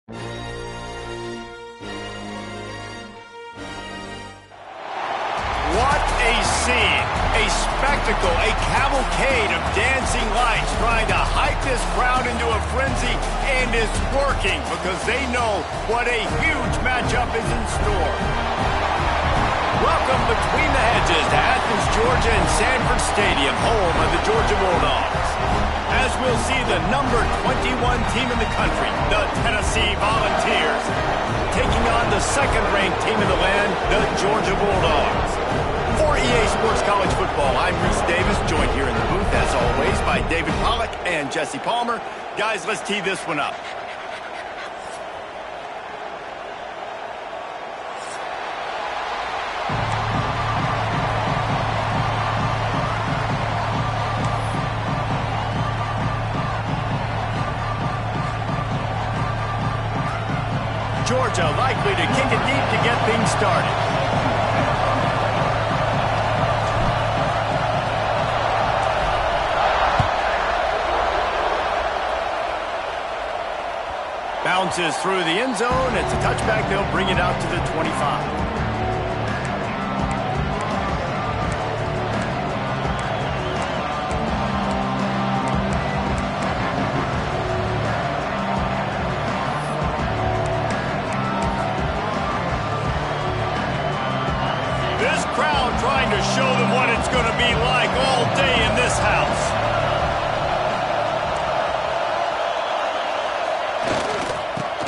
What a scene, a spectacle, a cavalcade of dancing lights trying to hype this crowd into a frenzy, and it's working because they know what a huge matchup is in store. Welcome between the hedges to Athens, Georgia and Sanford Stadium, home of the Georgia Bulldogs. As we'll see the number 21 team in the country, the Tennessee Volunteers, taking on the second-ranked team in the land, the Georgia Bulldogs. For EA Sports College Football, I'm Reese Davis, joined here in the booth, as always, by David Pollack and Jesse Palmer. Guys, let's tee this one up. Georgia likely to kick it deep to get things started. Bounces through the end zone. It's a touchback. They'll bring it out to the 25. This crowd trying to show them what it's going to be like all day in this house.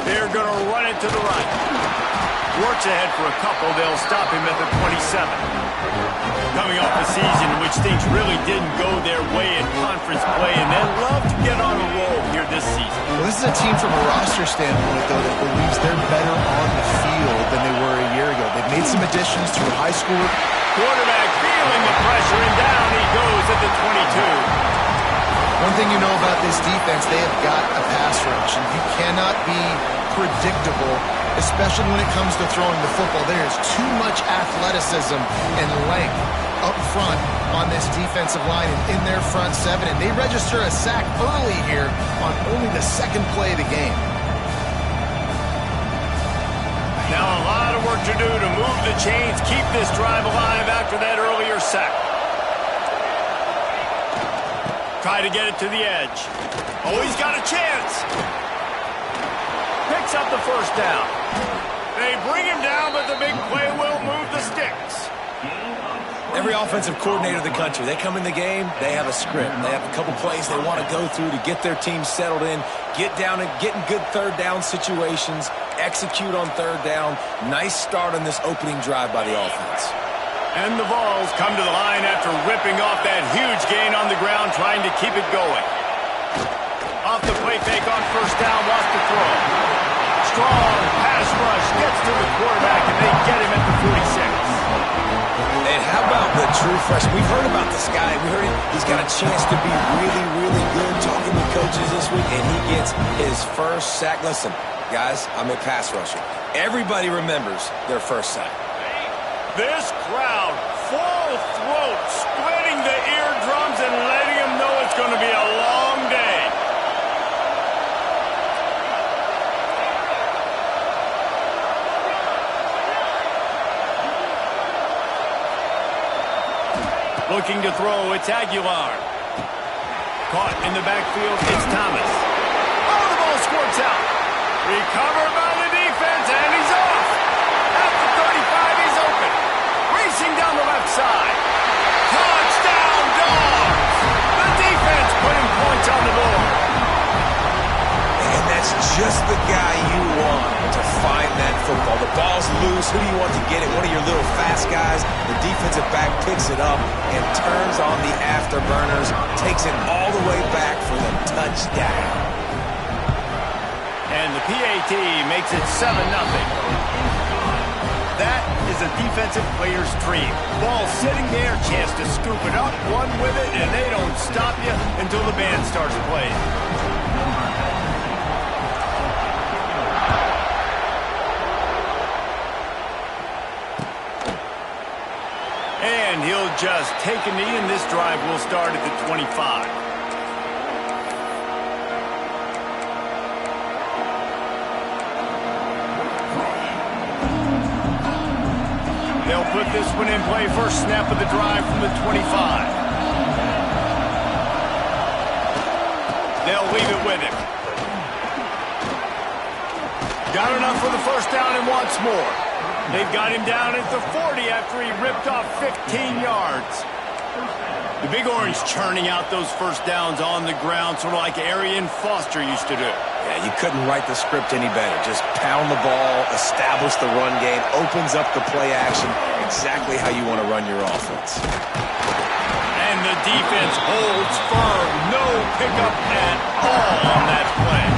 They're going to run it to the right. Works ahead for a couple. They'll stop him at the 27. Coming off a season in which things really didn't go their way in conference play, and they'd love to get on a roll here this season. Well, this is a team from a roster standpoint, though, that believes they're better on the field than they were a year ago. They've made some additions through high school. Quarterback feeling the pressure, and down he goes at the 22. One thing you know about this defense, they have got a pass rush, and you cannot be predictable, especially when it comes to throwing the football. There is too much athleticism and length up front on this defensive line and in their front seven, and they register a sack early here on only the second play of the game. Now a lot of work to do to move the chains, keep this drive alive after that earlier sack. Try to get it to the edge. Oh, he's got a chance. Picks up the first down. They bring him down, but the big play will move the sticks. Every offensive coordinator in the country, they come in the game, they have a script. They have a couple plays they want to go through to get their team settled in, get down and get in good third down situations, execute on third down. Nice start on this opening drive by the offense. And the Vols come to the line after ripping off that huge gain on the ground, trying to keep it going. Off the play fake on first down, wants to throw. Strong pass rush, gets to the quarterback, and they get him at the 46. And how about the true freshman? We've heard about this guy. We heard he's got a chance to be really, really good talking with coaches this week, and he gets his first sack. Listen, guys, I'm a pass rusher. Everybody remembers their first sack. This crowd, full throat, splitting the eardrums and letting them know it's going to be a long day. Looking to throw, it's Aguilar. Caught in the backfield, it's Thomas. Oh, the ball squirts out. Recovered by the defense, and he's off. At the 35, he's open. Racing down the left side. Touchdown, Dogs! The defense putting points on the board. And that's just the guy you want to find that football. The ball's loose. Who do you want to get it? One of your little fast guys. The defensive back picks it up and turns on the afterburners. Takes it all the way back for the touchdown. And the PAT makes it 7-0. That is a defensive player's dream. Ball sitting there, chance to scoop it up, one with it, and they don't stop you until the band starts playing. And he'll just take a knee, and this drive will start at the 25. They'll put this one in play first snap of the drive from the 25. They'll leave it with him. Got enough for the first down and wants more. They've got him down at the 40 after he ripped off 15 yards. The Big Orange churning out those first downs on the ground, sort of like Arian Foster used to do. Yeah, you couldn't write the script any better. Just pound the ball, establish the run game, opens up the play action, exactly how you want to run your offense. And the defense holds firm. No pickup at all on that play.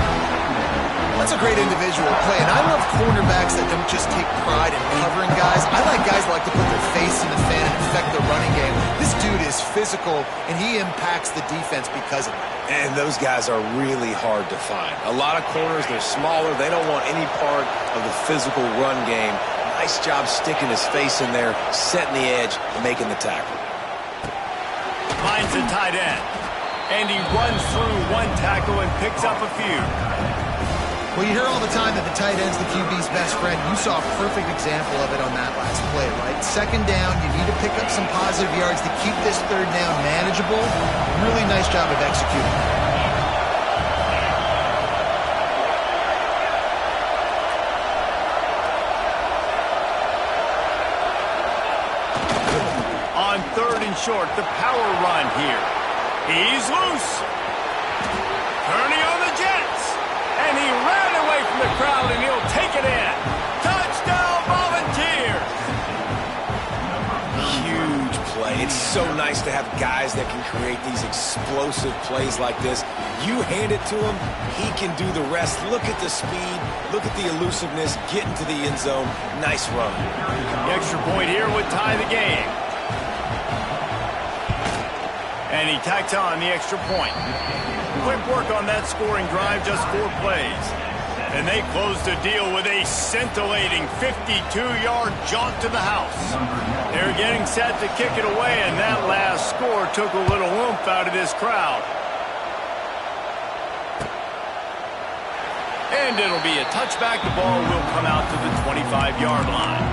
That's a great individual play, and I love cornerbacks that don't just take pride in covering guys. I like guys that like to put their face in the fan and affect the running game. This dude is physical, and he impacts the defense because of it. And those guys are really hard to find. A lot of corners, they're smaller. They don't want any part of the physical run game. Nice job sticking his face in there, setting the edge, and making the tackle. Finds a tight end. And he runs through one tackle and picks up a few. Well, you hear all the time that the tight end's the QB's best friend. You saw a perfect example of it on that last play, right? Second down, you need to pick up some positive yards to keep this third down manageable. Really nice job of executing. On third and short, the power run here. He's loose. Turning on the Jets. And he ran away from the crowd, and he'll take it in. Touchdown, Volunteers! Huge play. It's so nice to have guys that can create these explosive plays like this. You hand it to him, he can do the rest. Look at the speed. Look at the elusiveness. Get into the end zone. Nice run. The extra point here would tie the game. And he tacks on the extra point. Quick work on that scoring drive, just 4 plays. And they close the deal with a scintillating 52-yard jaunt to the house. They're getting set to kick it away, and that last score took a little oomph out of this crowd. And it'll be a touchback. The ball will come out to the 25-yard line.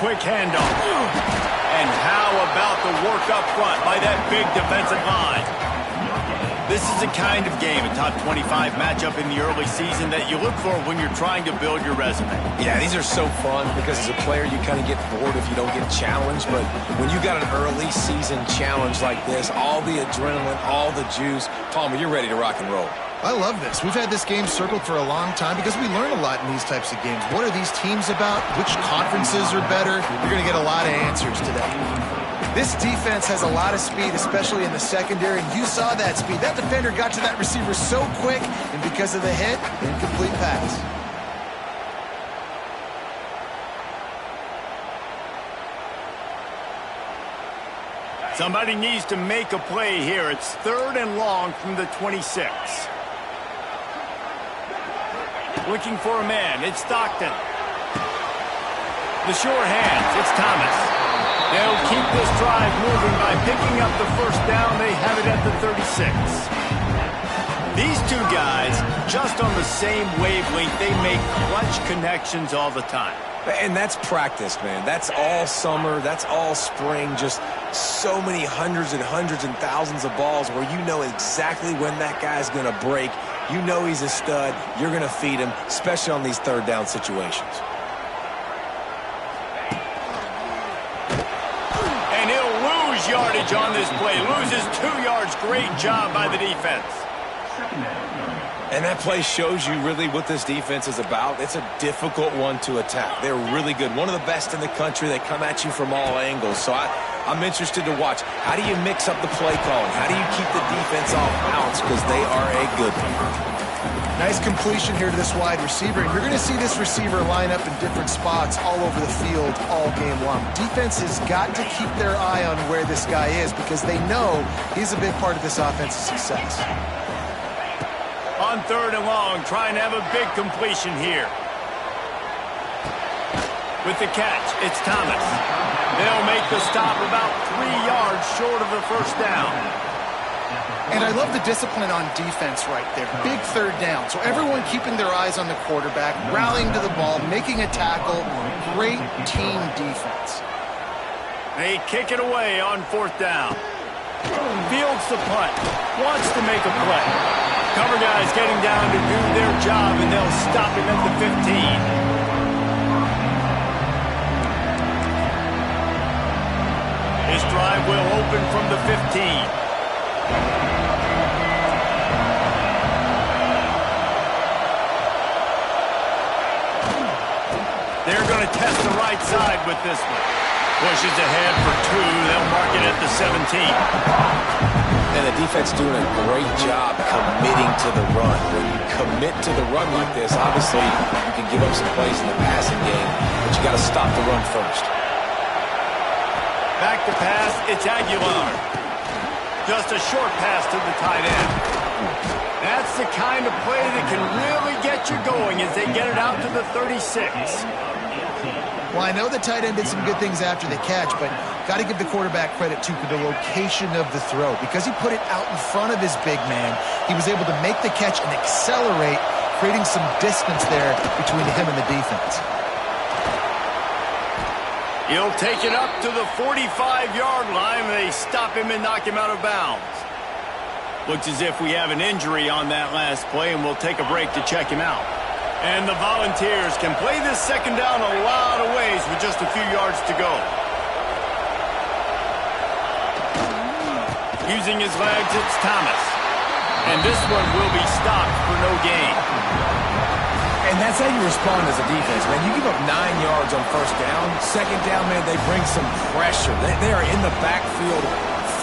Quick handoff. And how about the work up front by that big defensive line? This is the kind of game, a top 25 matchup in the early season, that you look for when you're trying to build your resume. Yeah, these are so fun because as a player you kind of get bored if you don't get challenged, but when you got an early season challenge like this, all the adrenaline, all the juice, Palmer, you're ready to rock and roll. I love this. We've had this game circled for a long time because we learn a lot in these types of games. What are these teams about? Which conferences are better? You're going to get a lot of answers today. This defense has a lot of speed, especially in the secondary, and you saw that speed. That defender got to that receiver so quick, and because of the hit, incomplete pass. Somebody needs to make a play here. It's 3rd and long from the 26. Looking for a man. It's Stockton. The sure hands. It's Thomas. They'll keep this drive moving by picking up the first down. They have it at the 36. These two guys, just on the same wavelength, they make clutch connections all the time. And that's practice, man. That's all summer. That's all spring. Just so many hundreds and thousands of balls where you know exactly when that guy's going to break. You know he's a stud. You're going to feed him, especially on these 3rd down situations. And he'll lose yardage on this play. Loses 2 yards. Great job by the defense. And that play shows you really what this defense is about. It's a difficult one to attack. They're really good. One of the best in the country. They come at you from all angles. So I'm interested to watch. How do you mix up the play calling? How do you keep the defense off balance? Because they are a good one. Nice completion here to this wide receiver. And you're going to see this receiver line up in different spots all over the field all game long. Defense has got to keep their eye on where this guy is because they know he's a big part of this offense's success. On 3rd and long, trying to have a big completion here. With the catch, it's Thomas. They'll make the stop about 3 yards short of the first down. And I love the discipline on defense right there. Big 3rd down. So everyone keeping their eyes on the quarterback, rallying to the ball, making a tackle. Great team defense. They kick it away on 4th down. Fields the punt. Wants to make a play. Cover guys getting down to do their job, and they'll stop him at the 15. This drive will open from the 15. They're going to test the right side with this one. Pushes ahead for 2. They'll mark it at the 17. And the defense doing a great job committing to the run. When you commit to the run like this, obviously you can give up some plays in the passing game, but you got to stop the run first. Back to pass, it's Aguilar. Just a short pass to the tight end. That's the kind of play that can really get you going as they get it out to the 36. Well, I know the tight end did some good things after the catch, but got to give the quarterback credit, too, for the location of the throw. Because he put it out in front of his big man, he was able to make the catch and accelerate, creating some distance there between him and the defense. He'll take it up to the 45-yard line. They stop him and knock him out of bounds. Looks as if we have an injury on that last play, and we'll take a break to check him out. And the Volunteers can play this 2nd down a lot of ways with just a few yards to go. Using his legs, it's Thomas. And this one will be stopped for no gain. And that's how you respond as a defense, man. You give up 9 yards on 1st down. 2nd down, man, they bring some pressure. They are in the backfield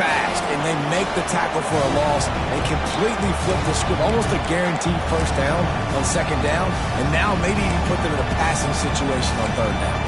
fast, and they make the tackle for a loss and completely flip the script. Almost a guaranteed 1st down on 2nd down, and now maybe even put them in a passing situation on 3rd down.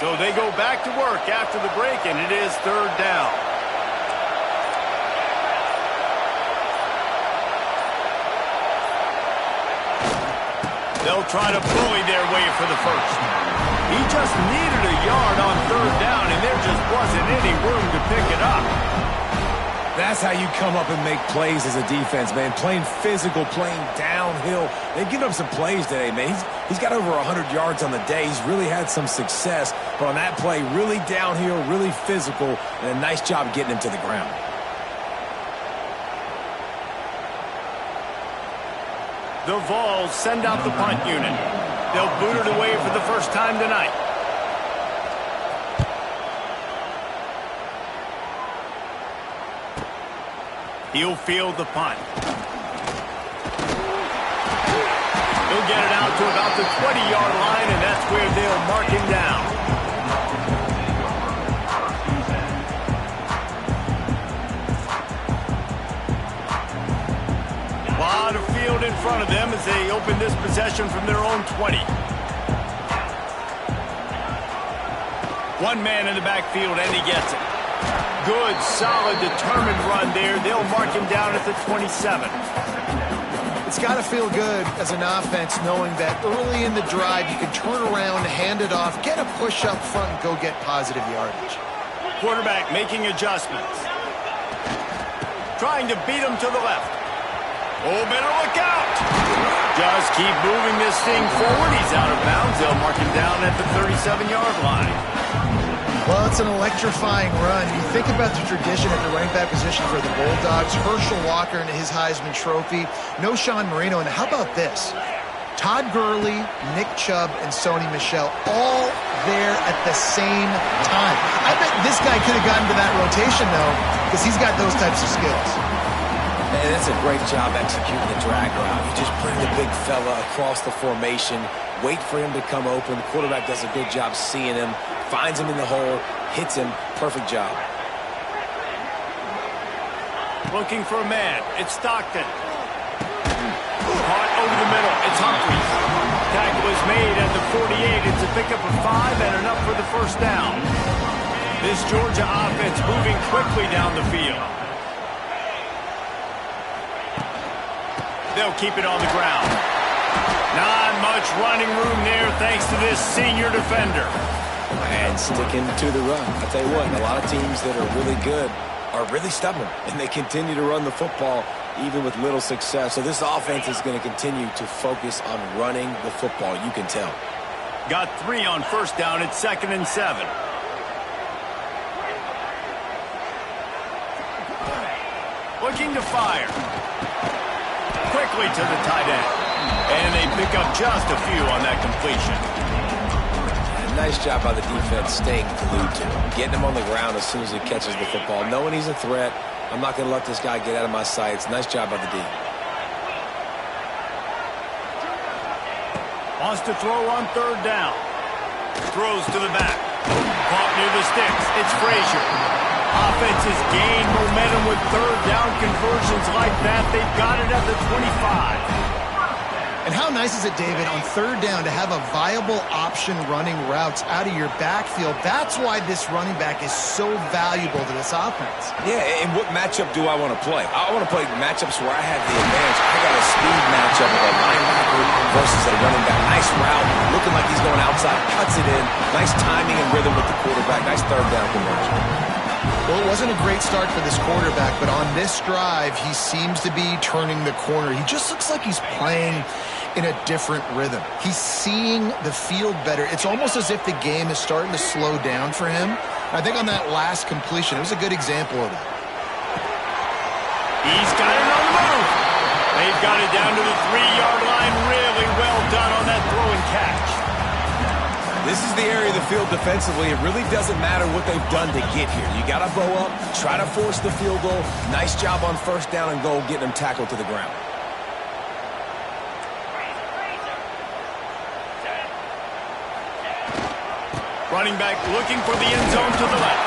So they go back to work after the break, and it is 3rd down. They'll try to bully their way for the first. He just needed a yard on 3rd down, and there just wasn't any room to pick it up. That's how you come up and make plays as a defense, man. Playing physical, playing downhill. They've given up some plays today, man. He's got over 100 yards on the day. He's really had some success. But on that play, really downhill, really physical, and a nice job getting him to the ground. The Vols send out the punt unit. They'll boot it away for the first time tonight. He'll field the punt. He'll get it out to about the 20-yard line, and that's where they'll mark him down. A lot of field in front of them as they open this possession from their own 20. One man in the backfield, and he gets it. Good, solid, determined run there. They'll mark him down at the 27. It's got to feel good as an offense knowing that early in the drive you can turn around, hand it off, get a push up front, and go get positive yardage. Quarterback making adjustments. Trying to beat him to the left. Oh, better look out. Just keep moving this thing forward. He's out of bounds. They'll mark him down at the 37-yard line. Well, it's an electrifying run. You think about the tradition at the running back position for the Bulldogs. Herschel Walker and his Heisman Trophy. No Sean Marino. And how about this? Todd Gurley, Nick Chubb, and Sony Michel all there at the same time. I bet this guy could have gotten to that rotation, though, because he's got those types of skills. And that's a great job executing the drag route. You just bring the big fella across the formation, wait for him to come open. The quarterback does a good job seeing him, finds him in the hole, hits him. Perfect job. Looking for a man. It's Stockton. Caught over the middle. It's Humphries. Tackle is made at the 48. It's a pickup of 5 and enough for the first down. This Georgia offense moving quickly down the field. They'll keep it on the ground. Not much running room there thanks to this senior defender. And sticking to the run. I'll tell you what, a lot of teams that are really good are really stubborn, and they continue to run the football even with little success. So this offense is going to continue to focus on running the football. You can tell. Got 3 on first down at 2nd and 7. Looking to fire. Quickly to the tight end. And they pick up just a few on that completion. And nice job by the defense staying glued to him. Getting him on the ground as soon as he catches the football. Knowing he's a threat. I'm not going to let this guy get out of my sights. Nice job by the D. Wants to throw on 3rd down. Throws to the back. Caught near the sticks. It's Frazier. Offenses gain momentum with 3rd down conversions like that. They've got it at the 25. And how nice is it, David, on 3rd down to have a viable option running routes out of your backfield? That's why this running back is so valuable to this offense. Yeah, and what matchup do I want to play? I want to play matchups where I have the advantage. I got a speed matchup of a linebacker versus a running back. Nice route, looking like he's going outside, cuts it in. Nice timing and rhythm with the quarterback. Nice 3rd down conversion. Well, it wasn't a great start for this quarterback, but on this drive, he seems to be turning the corner. He just looks like he's playing in a different rhythm. He's seeing the field better. It's almost as if the game is starting to slow down for him. I think on that last completion, it was a good example of that. He's got it on the move. They've got it down to the 3-yard line. Really well done on that throw and catch. This is the area of the field defensively. It really doesn't matter what they've done to get here. You got to bow up, try to force the field goal. Nice job on 1st down and goal, getting them tackled to the ground. Running back looking for the end zone to the left.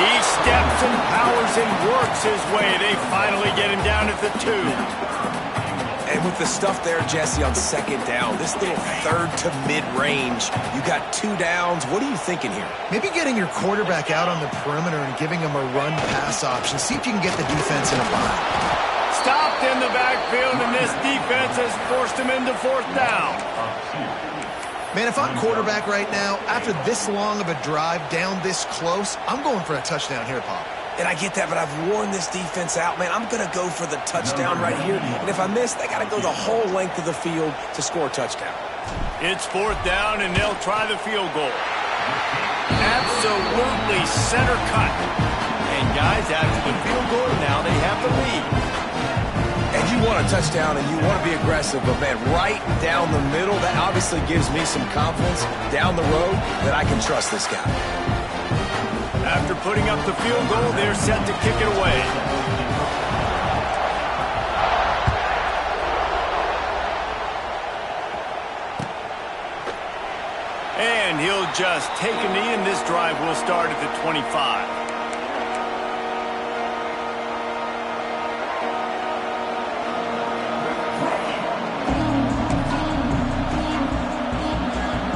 He steps and powers and works his way. They finally get him down at the 2. And with the stuff there, Jesse, on 2nd down, this little 3rd to mid-range, you got 2 downs. What are you thinking here? Maybe getting your quarterback out on the perimeter and giving him a run-pass option. See if you can get the defense in a bind. Stopped in the backfield, and this defense has forced him into 4th down. Man, if I'm quarterback right now, after this long of a drive down this close, I'm going for a touchdown here, Pop. And I get that, but I've worn this defense out, man. I'm going to go for the touchdown right here. And if I miss, they got to go the whole length of the field to score a touchdown. It's 4th down, and they'll try the field goal. Absolutely center cut. And guys, after the field goal, now they have the lead. And you want a touchdown, and you want to be aggressive, but, man, right down the middle, that obviously gives me some confidence down the road that I can trust this guy. After putting up the field goal, they're set to kick it away. And he'll just take a knee, and this drive will start at the 25.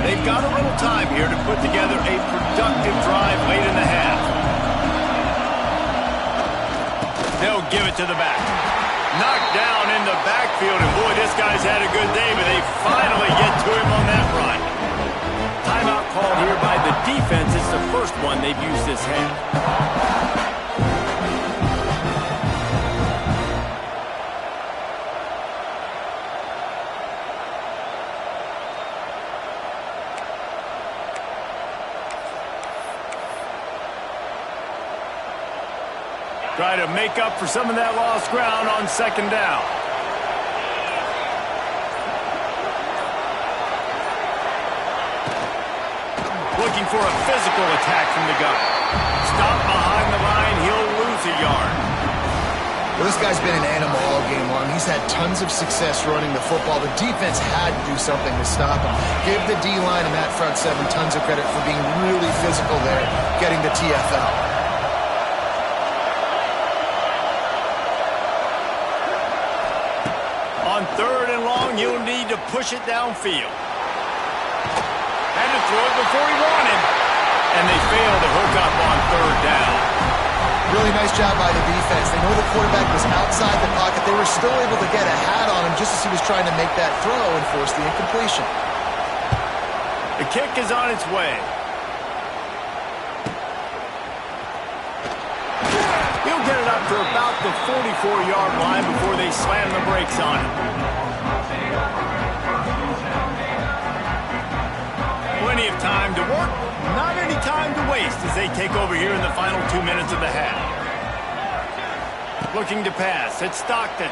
They've got a little time here to put together a productive drive late in the half. They'll give it to the back. Knocked down in the backfield, and boy, this guy's had a good day, but they finally get to him on that run. Timeout called here by the defense. It's the first one they've used this half. Try to make up for some of that lost ground on 2nd down. Looking for a physical attack from the gun. Stop behind the line. He'll lose a yard. Well, this guy's been an animal all game long. He's had tons of success running the football. The defense had to do something to stop him. Give the D-line and that front seven tons of credit for being really physical there, getting the TFL. On 3rd and long, you'll need to push it downfield. Had to throw it before he wanted. And they failed to hook up on 3rd down. Really nice job by the defense. They know the quarterback was outside the pocket. They were still able to get a hat on him just as he was trying to make that throw and force the incompletion. The kick is on its way. He'll get it up to about the 44-yard line before they slam the brakes on him. Plenty of time to work. Not any time to waste as they take over here in the final 2 minutes of the half. Looking to pass. It's Stockton.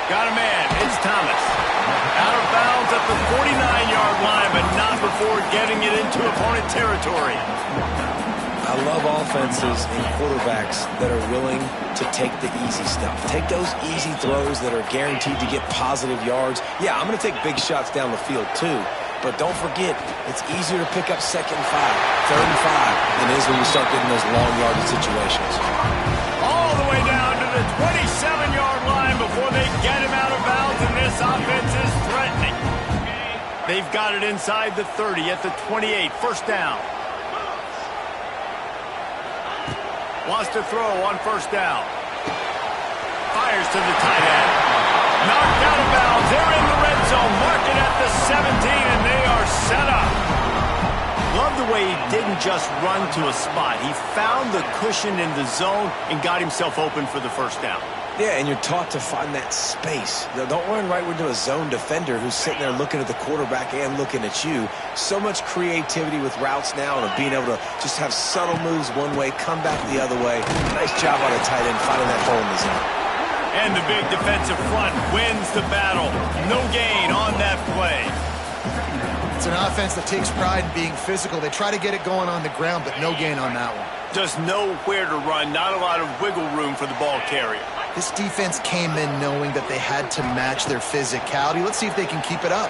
Got a man. It's Thomas. Out of bounds at the 49-yard line, but not before getting it into opponent territory. I love offenses and quarterbacks that are willing to take the easy stuff. Take those easy throws that are guaranteed to get positive yards. Yeah, I'm going to take big shots down the field too. But don't forget, it's easier to pick up 2nd and 5, 3rd and 5 than it is when you start getting those long yardage situations. All the way down to the 27-yard line before they get him out of bounds, and this offense is threatening. They've got it inside the 30 at the 28, 1st down. Wants to throw on 1st down. Fires to the tight end. Knocked out of bounds. They're in the red zone. Mark it at the 17, and they are set up. Love the way he didn't just run to a spot. He found the cushion in the zone and got himself open for the 1st down. Yeah, and you're taught to find that space. Don't run right into a zone defender who's sitting there looking at the quarterback and looking at you. So much creativity with routes now and being able to just have subtle moves one way, come back the other way. Nice job on the tight end finding that hole in the zone. And the big defensive front wins the battle. No gain on that play. It's an offense that takes pride in being physical. They try to get it going on the ground, but no gain on that one. Just nowhere to run. Not a lot of wiggle room for the ball carrier. This defense came in knowing that they had to match their physicality. Let's see if they can keep it up.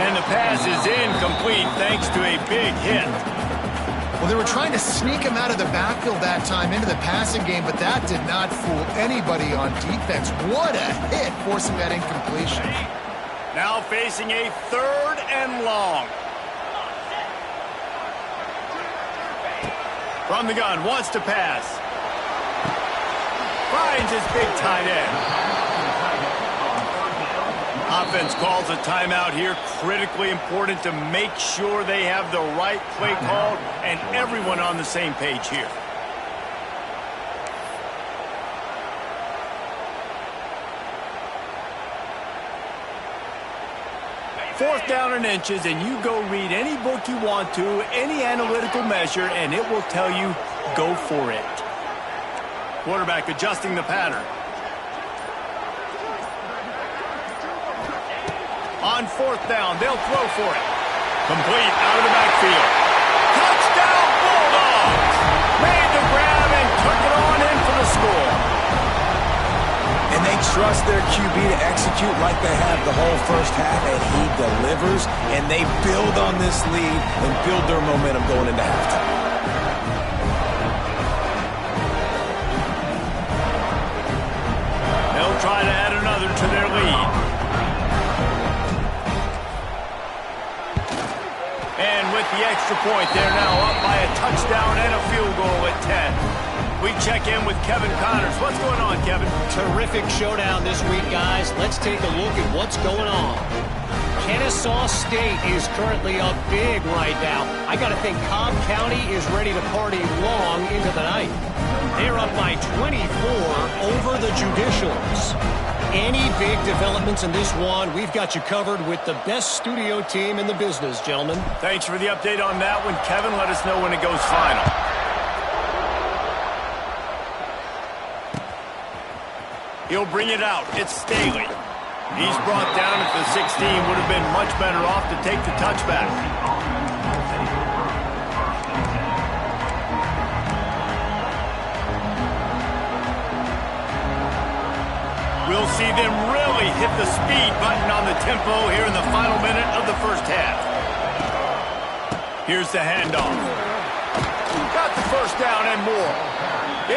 And the pass is incomplete thanks to a big hit. Well, they were trying to sneak him out of the backfield that time into the passing game, but that did not fool anybody on defense. What a hit, forcing that incompletion. Now facing a 3rd and long. From the gun, wants to pass. Finds his big tight end. Offense calls a timeout here. Critically important to make sure they have the right play called and everyone on the same page here. Fourth down and inches, and you go read any book you want to, any analytical measure, and it will tell you, go for it. Quarterback adjusting the pattern. On 4th down, they'll throw for it. Complete out of the backfield. Touchdown Bulldogs! Made the grab and took it on in for the score. And they trust their QB to execute like they have the whole 1st half, and he delivers, and they build on this lead and build their momentum going into halftime. They'll try to add another to their lead. And with the extra point, they're now up by a touchdown and a field goal at 10. We check in with Kevin Connors. What's going on, Kevin? Terrific showdown this week, guys. Let's take a look at what's going on. Kennesaw State is currently up big right now. I got to think Cobb County is ready to party long into the night. They're up by 24 over the Judicials. Any big developments in this one, we've got you covered with the best studio team in the business, gentlemen. Thanks for the update on that one, Kevin. Let us know when it goes final. He'll bring it out. It's Staley. He's brought down at the 16. Would have been much better off to take the touchback. We'll see them really hit the speed button on the tempo here in the final minute of the first half. Here's the handoff. Got the first down and more.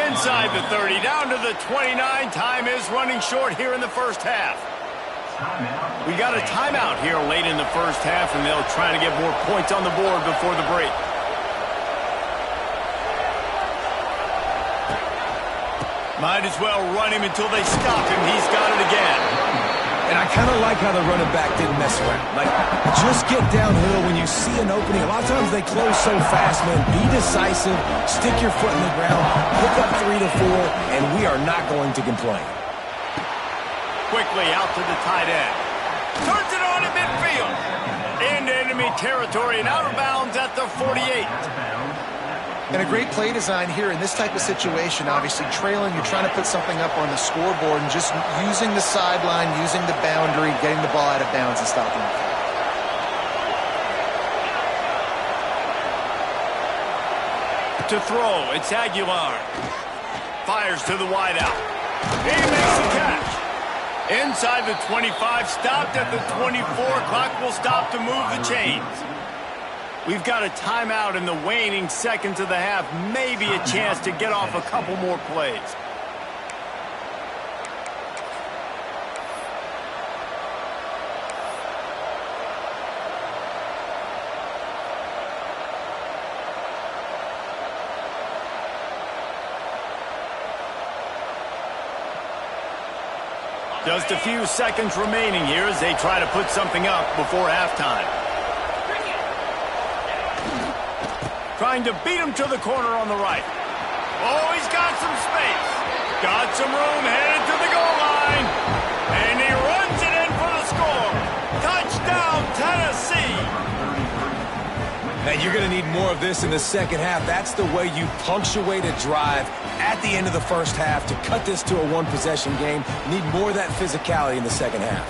Inside the 30, down to the 29. Time is running short here in the first half. We got a timeout here late in the first half, and they'll try to get more points on the board before the break. Might as well run him until they stop him. He's got it again. And I kind of like how the running back didn't mess around. Like, just get downhill when you see an opening. A lot of times they close so fast, man. Be decisive, stick your foot in the ground, pick up 3 to 4, and we are not going to complain. Quickly out to the tight end. Turns it on at midfield. Into enemy territory and out of bounds at the 48. And a great play design here in this type of situation. Obviously, trailing, you're trying to put something up on the scoreboard and just using the sideline, using the boundary, getting the ball out of bounds and stopping it. To throw, it's Aguilar. Fires to the wideout. He makes the catch. Inside the 25, stopped at the 24. Clock will stop to move the chains. We've got a timeout in the waning seconds of the half. Maybe a chance to get off a couple more plays. Just a few seconds remaining here as they try to put something up before halftime. Trying to beat him to the corner on the right. Oh, he's got some space. Got some room, headed to the goal line. And he runs it in for the score. Touchdown, Tennessee. Now, you're going to need more of this in the second half. That's the way you punctuate a drive at the end of the first half to cut this to a one-possession game. Need more of that physicality in the second half.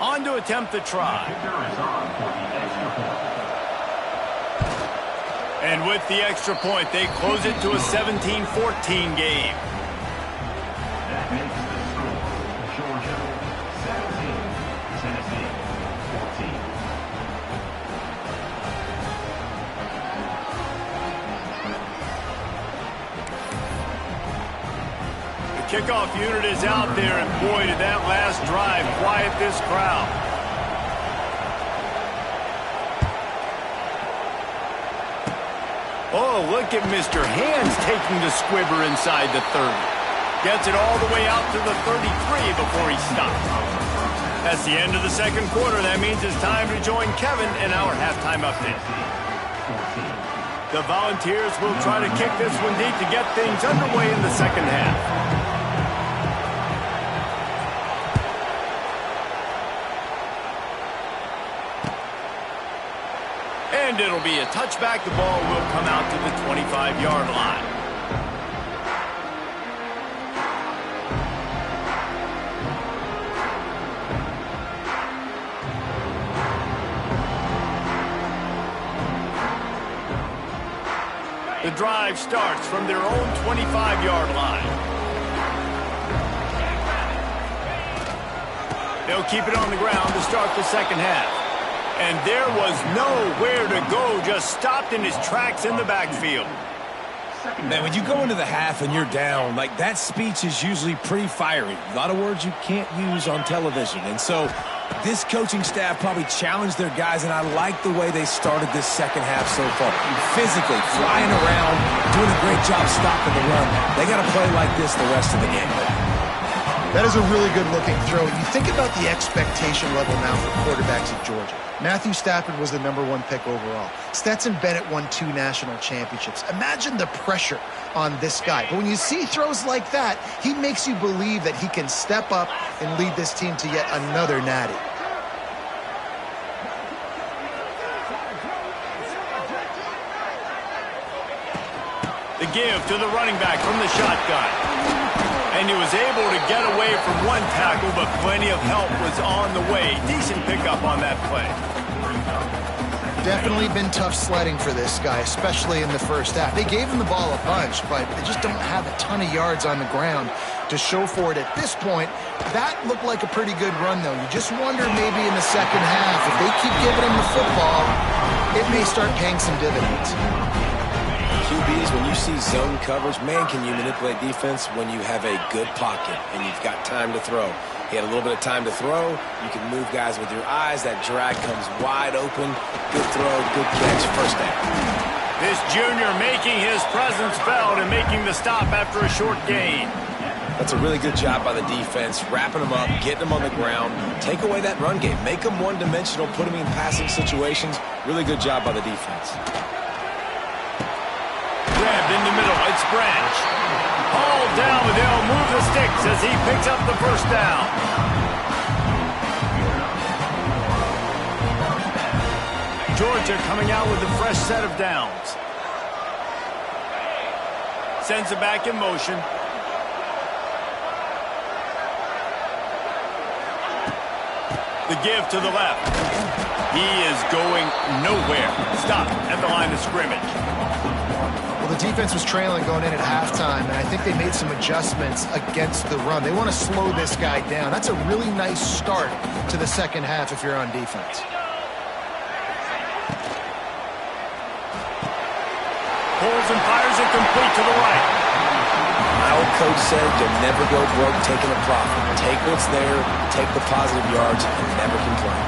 On to attempt the try. And with the extra point, they close it to a 17-14 game. That makes the score. Georgia 17, Tennessee 14. The kickoff unit is out there, and boy, did that last drive quiet this crowd. Oh, look at Mr. Hands taking the squibber inside the 30. Gets it all the way out to the 33 before he stops. That's the end of the second quarter. That means it's time to join Kevin in our halftime update. The Volunteers will try to kick this one deep to get things underway in the second half. And it'll be a touchback. The ball will come out to the 25-yard line. The drive starts from their own 25-yard line. They'll keep it on the ground to start the second half. And there was nowhere to go, just stopped in his tracks in the backfield. Man, when you go into the half and you're down, like, that speech is usually pretty fiery. A lot of words you can't use on television. And so this coaching staff probably challenged their guys, and I like the way they started this second half so far. Physically, flying around, doing a great job stopping the run. They got to play like this the rest of the game. That is a really good-looking throw. You think about the expectation level now for quarterbacks at Georgia. Matthew Stafford was the #1 pick overall. Stetson Bennett won 2 national championships. Imagine the pressure on this guy. But when you see throws like that, he makes you believe that he can step up and lead this team to yet another natty. The give to the running back from the shotgun. And he was able to get away from one tackle, but plenty of help was on the way. Decent pickup on that play. Definitely been tough sledding for this guy, especially in the first half. They gave him the ball a bunch, but they just don't have a ton of yards on the ground to show for it at this point. That looked like a pretty good run, though. You just wonder maybe in the second half, if they keep giving him the football, it may start paying some dividends. QBs, when you see zone coverage, man, can you manipulate defense when you have a good pocket and you've got time to throw. He had a little bit of time to throw. You can move guys with your eyes. That drag comes wide open. Good throw, good catch, first down. This junior making his presence felt and making the stop after a short gain. That's a really good job by the defense, wrapping them up, getting them on the ground. Take away that run game. Make them one-dimensional, put them in passing situations. Really good job by the defense. Grabbed in the middle, it's Branch. Hauled down, but they'll move the sticks as he picks up the first down. Georgia coming out with a fresh set of downs. Sends it back in motion. The give to the left. He is going nowhere. Stop at the line of scrimmage. Well, the defense was trailing going in at halftime, and I think they made some adjustments against the run. They want to slow this guy down. That's a really nice start to the second half if you're on defense. Pulls and fires it complete to the right. My old coach said you'll never go broke taking a profit. Take what's there, take the positive yards, and never complain.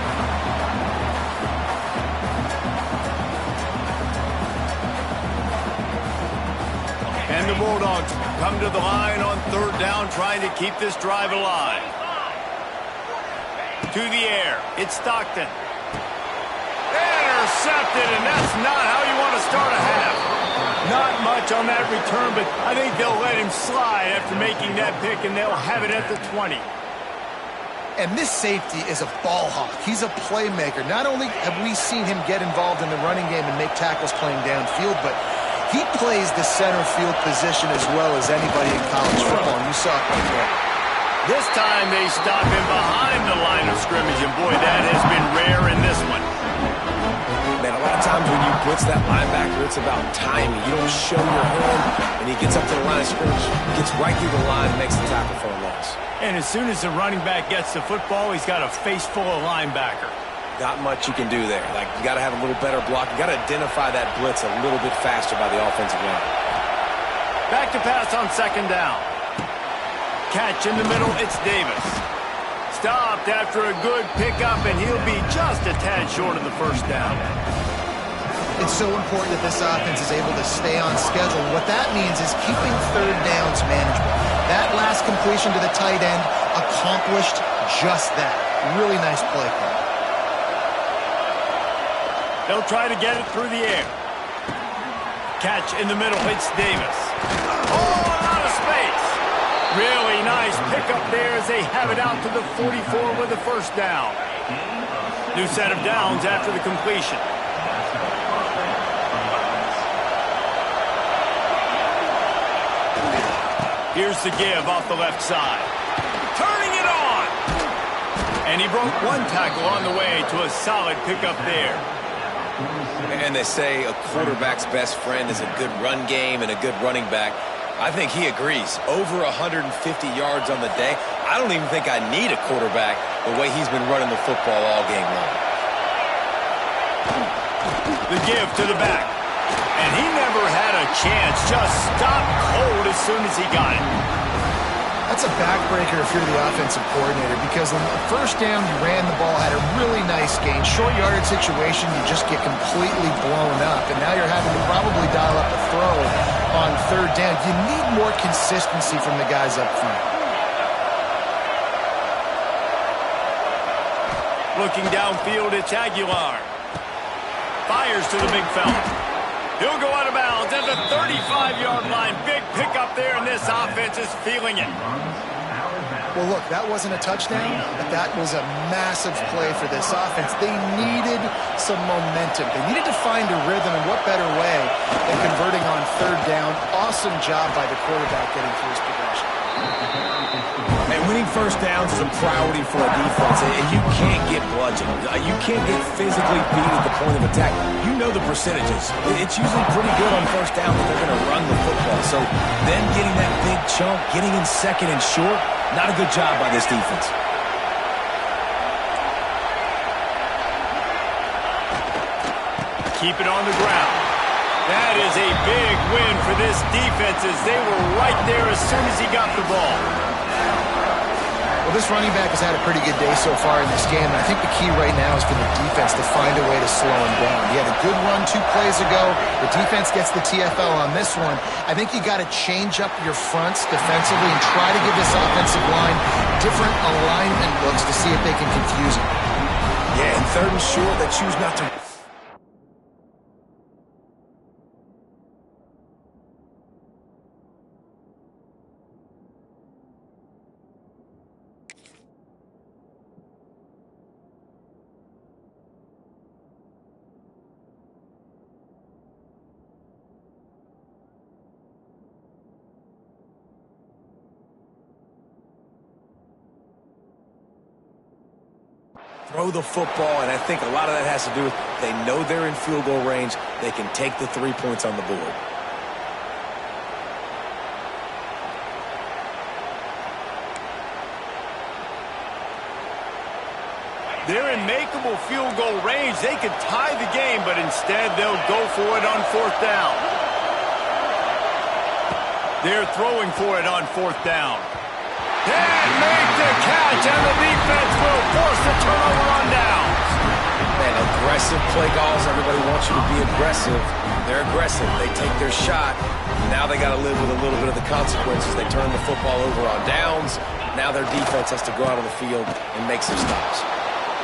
And the Bulldogs come to the line on third down, trying to keep this drive alive. To the air, it's Stockton. Intercepted, and that's not how you want to start a half. Not much on that return, but I think they'll let him slide after making that pick, and they'll have it at the 20. And this safety is a ball hawk. He's a playmaker. Not only have we seen him get involved in the running game and make tackles playing downfield, but he plays the center field position as well as anybody in college football. And you saw it right there. This time they stop him behind the line of scrimmage, and boy, that has been rare in this one. Man, a lot of times when you blitz that linebacker, it's about timing. You don't show your hand, and he gets up to the line of scrimmage, gets right through the line, and makes the tackle for a loss. And as soon as the running back gets the football, he's got a face full of linebacker. Not much you can do there. Like, you got to have a little better block. You got to identify that blitz a little bit faster by the offensive line. Back to pass on second down. Catch in the middle, it's Davis. Stopped after a good pickup, and he'll be just a tad short of the first down. It's so important that this offense is able to stay on schedule. What that means is keeping third downs manageable. That last completion to the tight end accomplished just that. Really nice play call. They'll try to get it through the air. Catch in the middle, it's Davis. Oh, out of space. Really nice pickup there as they have it out to the 44 with the first down. New set of downs after the completion. Here's the give off the left side. Turning it on. And he broke one tackle on the way to a solid pickup there. And they say a quarterback's best friend is a good run game and a good running back. I think he agrees. Over 150 yards on the day. I don't even think I need a quarterback the way he's been running the football all game long. The give to the back. And he never had a chance. Just stopped cold as soon as he got it. That's a backbreaker if you're the offensive coordinator, because on the first down, you ran the ball, had a really nice gain. Short yardage situation, you just get completely blown up, and now you're having to probably dial up a throw on third down. You need more consistency from the guys up front. Looking downfield, it's Aguilar. Fires to the big fella. He'll go out of bounds at the 35-yard line. Big pickup there, and this offense is feeling it. Well, look, that wasn't a touchdown, but that was a massive play for this offense. They needed some momentum. They needed to find a rhythm, and what better way than converting on third down. Awesome job by the quarterback getting through his progression. Hey, Winning first downs is a priority for a defense, and you can't get bludgeoned. You can't get physically beat at the point of attack. You know the percentages. It's usually pretty good on first down that they're going to run the football. So them getting that big chunk, getting in second and short, not a good job by this defense. Keep it on the ground. That is a big win for this defense as they were right there as soon as he got the ball. Well, this running back has had a pretty good day so far in this game, and I think the key right now is for the defense to find a way to slow him down. He had a good run 2 plays ago. The defense gets the TFL on this one. I think you got to change up your fronts defensively and try to give this offensive line different alignment looks to see if they can confuse him. Yeah, and third and short, they choose not to. Throw the football, and I think a lot of that has to do with they know they're in field goal range. They can take the 3 points on the board. They're in makeable field goal range. They could tie the game, but instead they'll go for it on 4th down. They're throwing for it on 4th down. And make the catch, and the defense will force the turnover on downs. Man, aggressive play calls. Everybody wants you to be aggressive. They're aggressive. They take their shot. Now they got to live with a little bit of the consequences. They turn the football over on downs. Now their defense has to go out on the field and make some stops.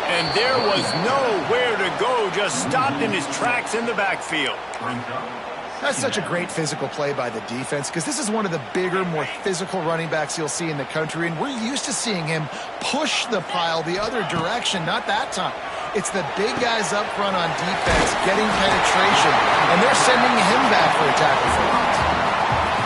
And there was nowhere to go, just stopped in his tracks in the backfield. That's such a great physical play by the defense because this is one of the bigger, more physical running backs you'll see in the country, and we're used to seeing him push the pile the other direction. Not that time. It's the big guys up front on defense getting penetration, and they're sending him back for a tackle for loss.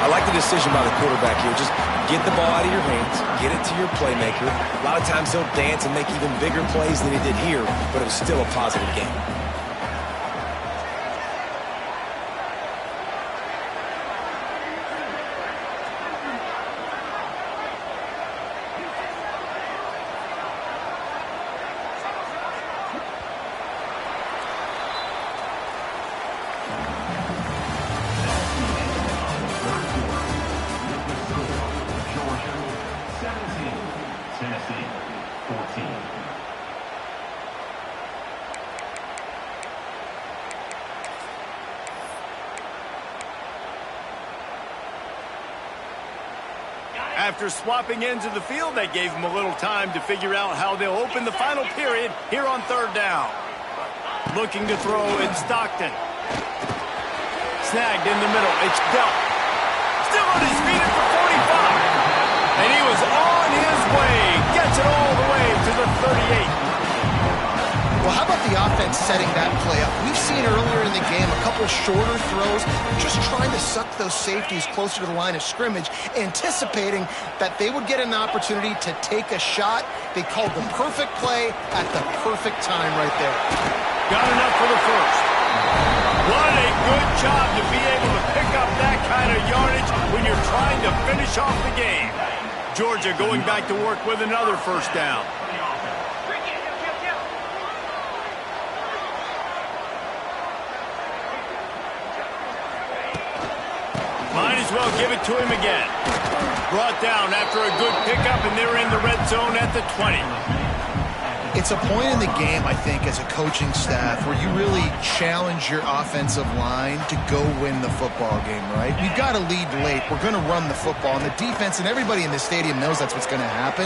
I like the decision by the quarterback here. Just get the ball out of your hands, get it to your playmaker. A lot of times he'll dance and make even bigger plays than he did here, but it was still a positive game. Tennessee, 14. After swapping ends of the field, that gave them a little time to figure out how they'll open the final period here on 3rd down. Looking to throw in Stockton. Snagged in the middle. It's Delp. Still on his feet at the 45. And he was on his way. Gets it all the way to the 38. Well, how about the offense setting that play up? We've seen earlier in the game a couple shorter throws, just trying to suck those safeties closer to the line of scrimmage, anticipating that they would get an opportunity to take a shot. They called the perfect play at the perfect time right there. Got enough for the first. What a good job to be able to pick up that kind of yardage when you're trying to finish off the game. Georgia going back to work with another 1st down. Might as well give it to him again. Brought down after a good pickup, and they're in the red zone at the 20. It's a point in the game, I think, as a coaching staff where you really challenge your offensive line to go win the football game, right? We've got to lead late. We're going to run the football, and the defense and everybody in the stadium knows that's what's going to happen.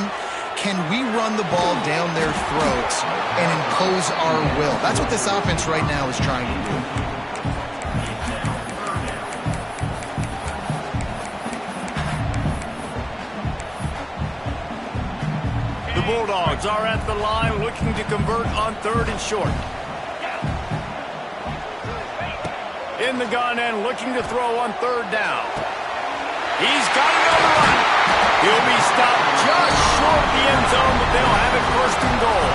Can we run the ball down their throats and impose our will? That's what this offense right now is trying to do. Bulldogs are at the line looking to convert on 3rd and short. In the gun and looking to throw on 3rd down. He's got it on the run. He'll be stopped just short of the end zone, but they'll have it first and goal.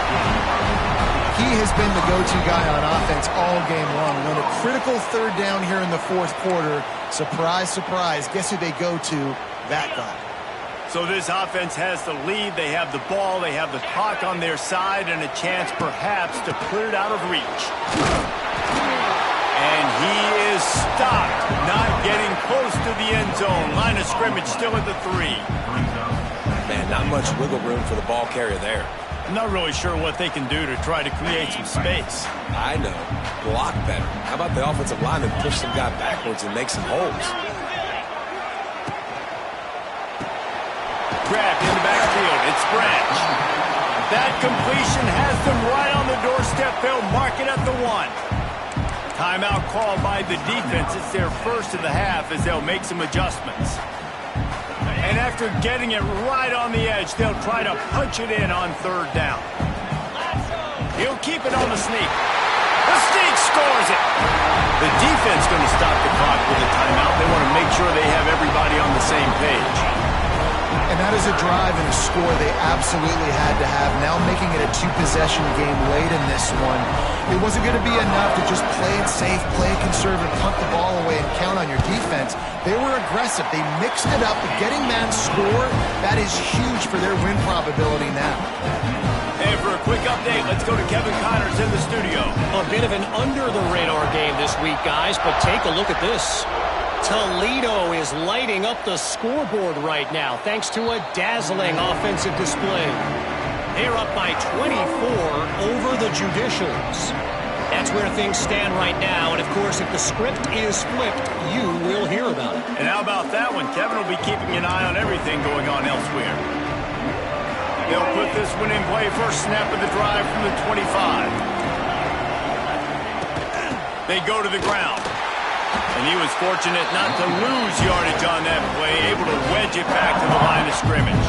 He has been the go-to guy on offense all game long. When a critical third down here in the fourth quarter, surprise, surprise, guess who they go to? That guy. So this offense has the lead. They have the ball. They have the clock on their side and a chance perhaps to clear it out of reach. And he is stopped, not getting close to the end zone. Line of scrimmage still at the 3. Man, not much wiggle room for the ball carrier there. I'm not really sure what they can do to try to create some space. I know. Block better. How about the offensive lineman push some guy backwards and make some holes? Grabbed in the backfield. It's Branch. That completion has them right on the doorstep. They'll mark it at the 1. Timeout called by the defense. It's their first of the half as they'll make some adjustments. And after getting it right on the edge, they'll try to punch it in on third down. He'll keep it on the sneak. The sneak scores it. The defense going to stop the clock with a timeout. They want to make sure they have everybody on the same page. And that is a drive and a score they absolutely had to have. Now making it a 2-possession game late in this one. It wasn't going to be enough to just play it safe, play it conservative, punt the ball away, and count on your defense. They were aggressive. They mixed it up. Getting that score, that is huge for their win probability now. And for a quick update, let's go to Kevin Connors in the studio. A bit of an under-the-radar game this week, guys, but take a look at this. Toledo is lighting up the scoreboard right now thanks to a dazzling offensive display. They're up by 24 over the Judicials. That's where things stand right now, and of course, if the script is flipped, you will hear about it. And how about that one? Kevin will be keeping an eye on everything going on elsewhere. They'll put this one in play. First snap of the drive from the 25. They go to the ground. And he was fortunate not to lose yardage on that play, able to wedge it back to the line of scrimmage.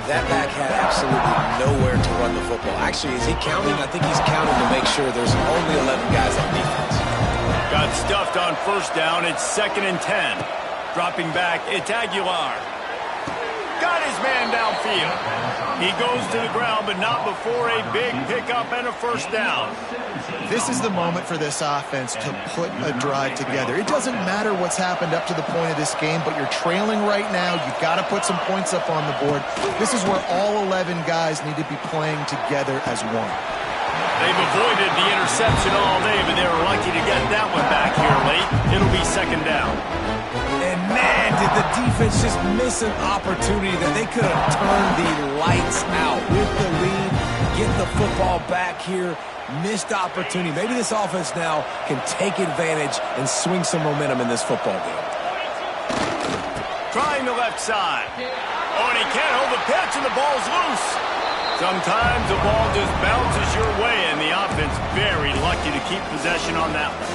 That back had absolutely nowhere to run the football. Actually, is he counting? I think he's counting to make sure there's only 11 guys on defense. Got stuffed on first down. It's 2nd and 10. Dropping back, it's Aguilar. Got his man downfield. He goes to the ground, but not before a big pickup and a first down. This is the moment for this offense to put a drive together. It doesn't matter what's happened up to the point of this game, but you're trailing right now. You've got to put some points up on the board. This is where all 11 guys need to be playing together as one. They've avoided the interception all day, but they were lucky to get that one back here late. It'll be 2nd down. And man, did the defense just miss an opportunity that they could have turned the lights out with the lead, get the football back here. Missed opportunity. Maybe this offense now can take advantage and swing some momentum in this football game. Trying the left side. Oh, and he can't hold the pitch, and the ball's loose. Sometimes the ball just bounces your way, and the offense very lucky to keep possession on that one.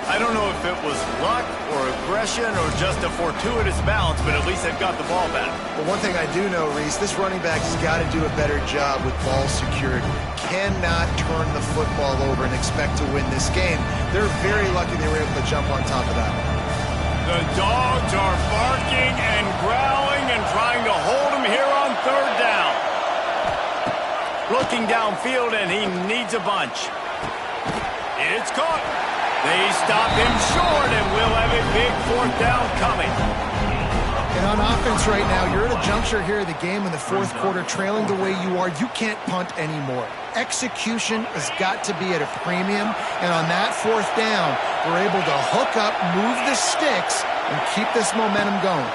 I don't know if it was luck or aggression or just a fortuitous bounce, but at least they've got the ball back. But one thing I do know, Reese, this running back has got to do a better job with ball security. Cannot turn the football over and expect to win this game. They're very lucky they were able to jump on top of that. The dogs are barking and growling and trying to hold him here on third down. Looking downfield, and he needs a bunch. It's caught. They stop him short, and we'll have a big 4th down coming. And on offense right now, you're at a juncture here of the game in the fourth quarter, trailing the way you are. You can't punt anymore. Execution has got to be at a premium, and on that 4th down, we're able to hook up, move the sticks, and keep this momentum going.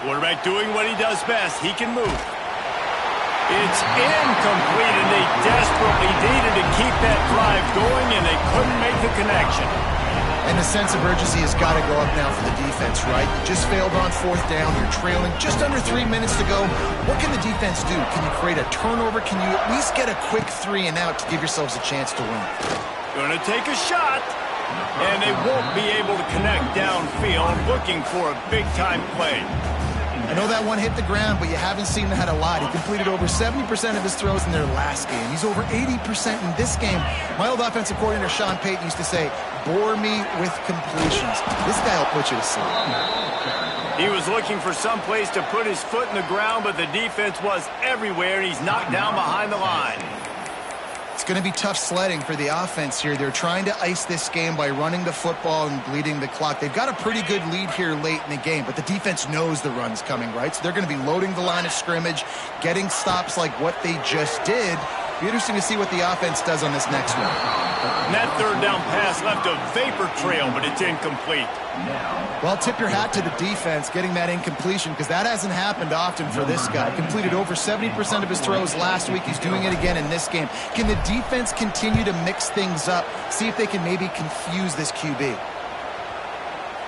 Quarterback doing what he does best. He can move. It's incomplete, and they desperately needed to keep that drive going, and they couldn't make the connection. And the sense of urgency has got to go up now for the defense, right? You just failed on 4th down. You're trailing just under 3 minutes to go. What can the defense do? Can you create a turnover? Can you at least get a quick 3 and out to give yourselves a chance to win? Going to take a shot, and they won't be able to connect downfield, looking for a big-time play. I know that one hit the ground, but you haven't seen that a lot. He completed over 70% of his throws in their last game. He's over 80% in this game. My old offensive coordinator, Sean Payton, used to say, bore me with completions. This guy will put you to sleep. He was looking for some place to put his foot in the ground, but the defense was everywhere, and he's knocked down behind the line. It's going to be tough sledding for the offense here. They're trying to ice this game by running the football and bleeding the clock. They've got a pretty good lead here late in the game, but the defense knows the run's coming, right? So they're going to be loading the line of scrimmage, getting stops like what they just did. Be interesting to see what the offense does on this next one. And that third down pass left a vapor trail, but it's incomplete. Well, tip your hat to the defense getting that incompletion, because that hasn't happened often for this guy. Completed over 70% of his throws last week. He's doing it again in this game. Can the defense continue to mix things up, see if they can maybe confuse this QB?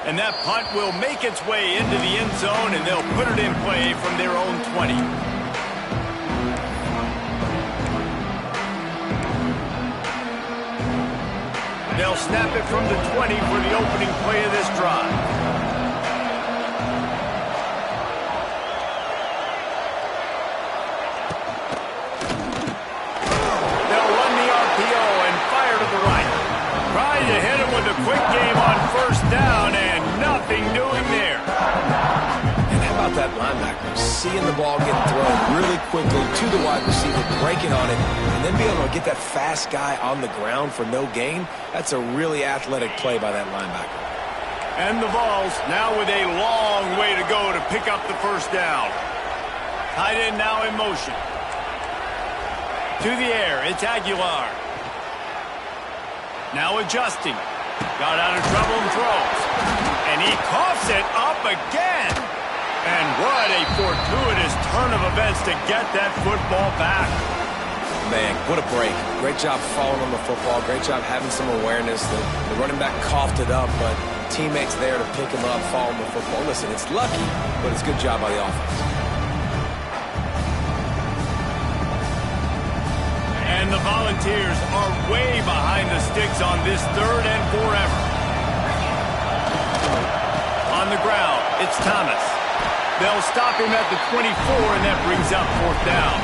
And that punt will make its way into the end zone, and they'll put it in play from their own 20. They'll snap it from the 20 for the opening play of this drive. They'll run the RPO and fire to the right. Trying to hit him with a quick game on first down, and nothing doing there. And how about that linebacker? Seeing the ball get thrown really quickly to the wide receiver, breaking on it, and then being able to get that fast guy on the ground for no gain. That's a really athletic play by that linebacker. And the Vols now with a long way to go to pick up the first down. Tight end now in motion. To the air, it's Aguilar. Now adjusting. Got out of trouble and throws. And he coughs it up again. And what a fortuitous turn of events to get that football back. Man, what a break. Great job following on the football. Great job having some awareness. The running back coughed it up, but teammates there to pick him up, following the football. Listen, it's lucky, but it's a good job by the offense. And the Volunteers are way behind the sticks on this 3rd and 4 effort. On the ground, it's Thomas. They'll stop him at the 24, and that brings up 4th down.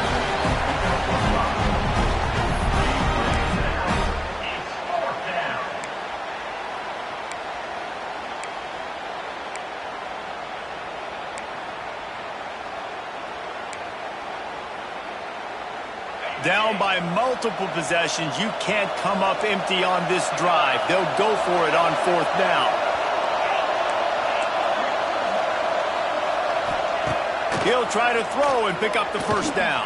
Down by multiple possessions, you can't come up empty on this drive. They'll go for it on 4th down. He'll try to throw and pick up the first down.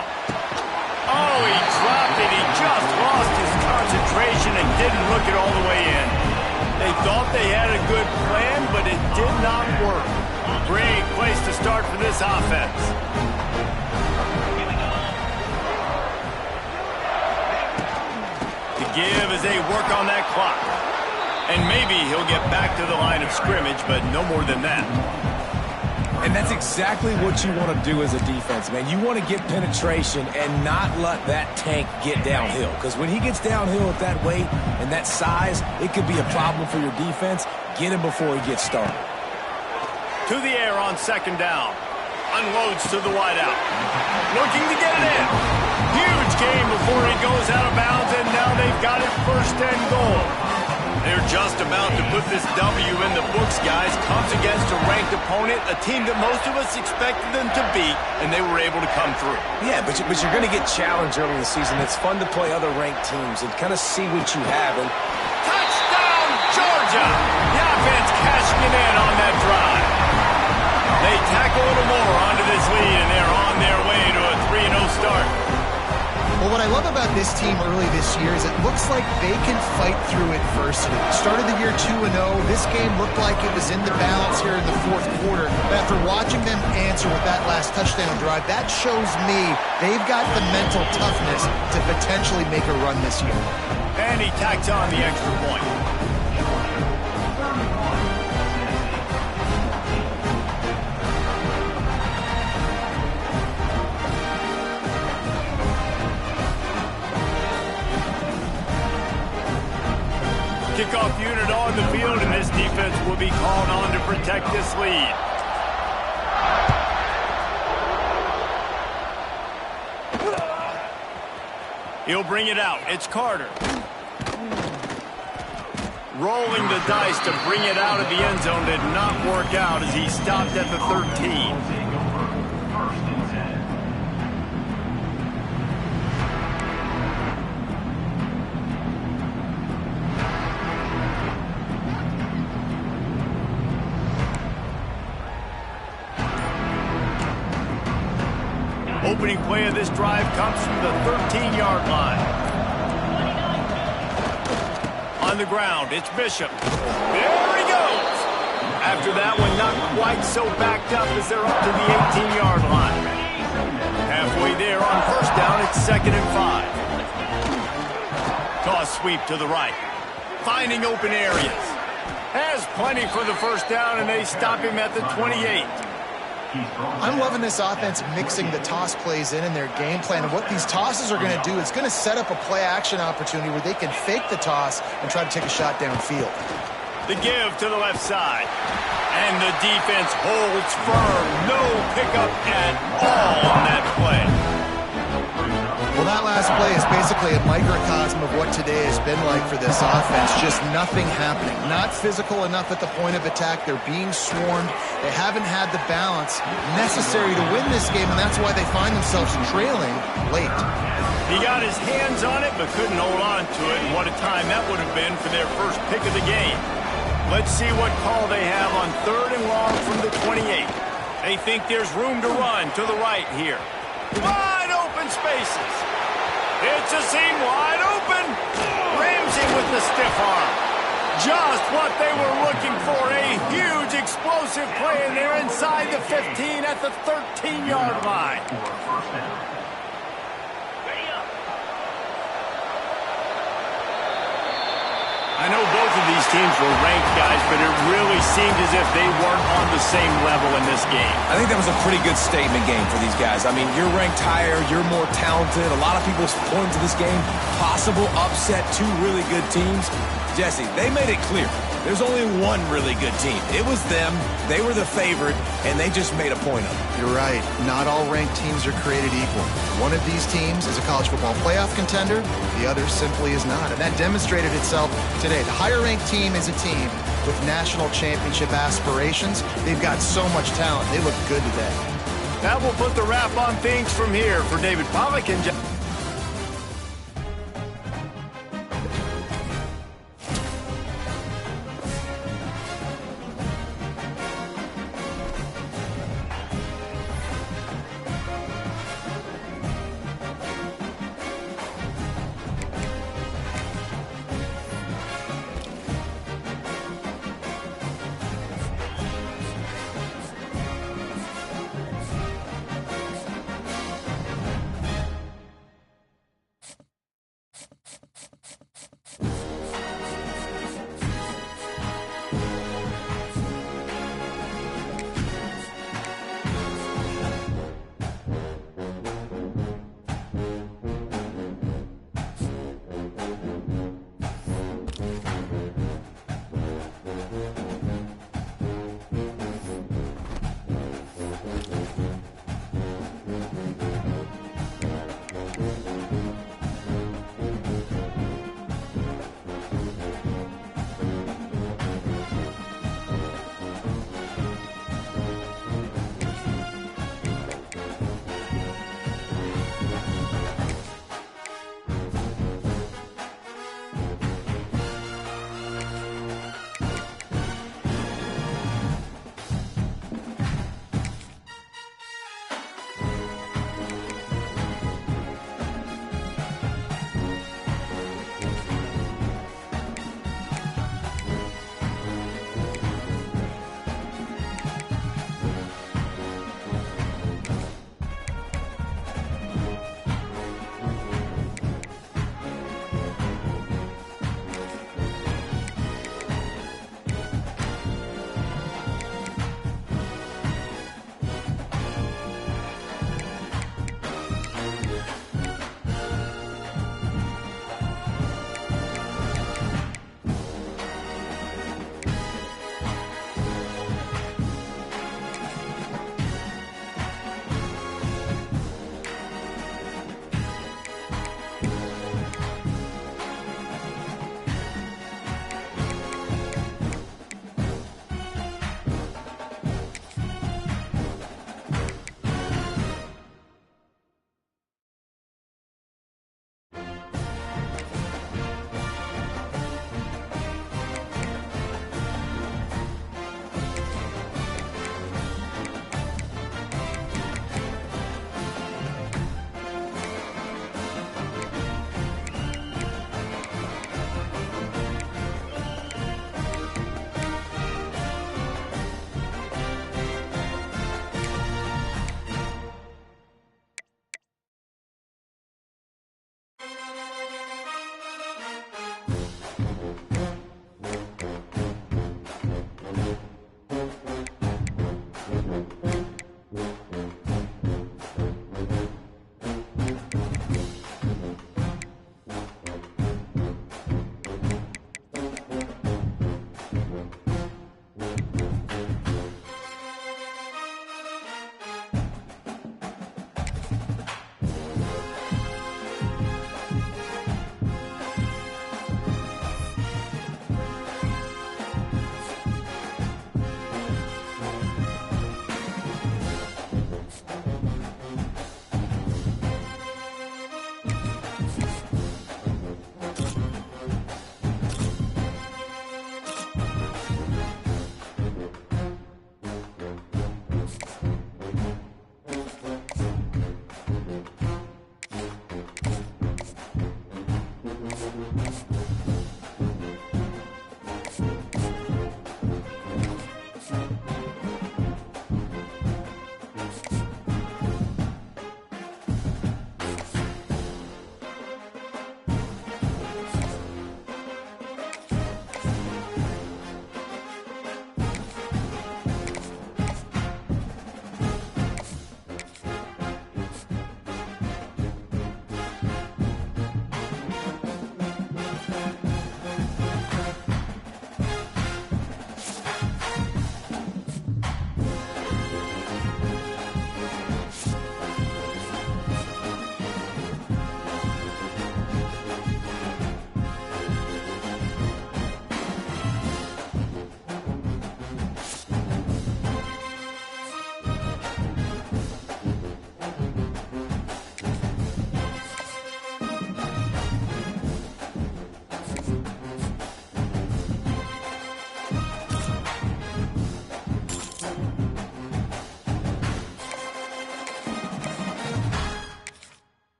Oh, he dropped it. He just lost his concentration and didn't look it all the way in. They thought they had a good plan, but it did not work. Great place to start for this offense. The give as they work on that clock. And maybe he'll get back to the line of scrimmage, but no more than that. And that's exactly what you want to do as a defense, man. You want to get penetration and not let that tank get downhill. Because when he gets downhill at that weight and that size, it could be a problem for your defense. Get him before he gets started. To the air on 2nd down. Unloads to the wideout. Looking to get it in. Huge game before he goes out of bounds, and now they've got it 1st and goal. They're just about to put this W in the books, guys. Comes against a ranked opponent, a team that most of us expected them to beat, and they were able to come through. Yeah, but you're going to get challenged early in the season. It's fun to play other ranked teams and kind of see what you have. And touchdown, Georgia! The offense cashing it in on that drive. They tack a little more onto this lead, and they're on their way to a 3-0 start. Well, what I love about this team early this year is it looks like they can fight through adversity. Started the year 2-0. This game looked like it was in the balance here in the 4th quarter. But after watching them answer with that last touchdown drive, that shows me they've got the mental toughness to potentially make a run this year. And he tacks on the extra point. Kickoff unit on the field, and this defense will be called on to protect this lead. He'll bring it out. It's Carter. rolling the dice to bring it out of the end zone did not work out as he stopped at the 13. First and 10. Opening play of this drive comes from the 13-yard line. On the ground, it's Bishop. There he goes! After that one, not quite so backed up as they're up to the 18-yard line. Halfway there on first down, it's 2nd and 5. Toss sweep to the right. Finding open areas. Has plenty for the first down, and they stop him at the 28. I'm loving this offense mixing the toss plays in their game plan. And what these tosses are going to do is going to set up a play-action opportunity where they can fake the toss and try to take a shot downfield. The give to the left side. And the defense holds firm. No pickup at all on that play. Well, that last play is basically a microcosm of what today has been like for this offense. Just nothing happening. Not physical enough at the point of attack. They're being swarmed. They haven't had the balance necessary to win this game, and that's why they find themselves trailing late. He got his hands on it, but couldn't hold on to it. And what a time that would have been for their first pick of the game. Let's see what call they have on 3rd and long from the 28. They think there's room to run to the right here. Wide open spaces. It's a seam wide open. Ramsey with the stiff arm. Just what they were looking for. A huge explosive play, and they're inside the 15 at the 13-yard line. I know both of these teams were ranked, guys, but it really seemed as if they weren't on the same level in this game. I think that was a pretty good statement game for these guys. I mean, you're ranked higher, you're more talented. A lot of people point to this game. Possible upset, 2 really good teams. Jesse, they made it clear. There's only one really good team. It was them. They were the favorite, and they just made a point of it. You're right. Not all ranked teams are created equal. One of these teams is a college football playoff contender. The other simply is not. And that demonstrated itself today. The higher-ranked team is a team with national championship aspirations. They've got so much talent. They look good today. That will put the wrap on things from here. For David Pollack and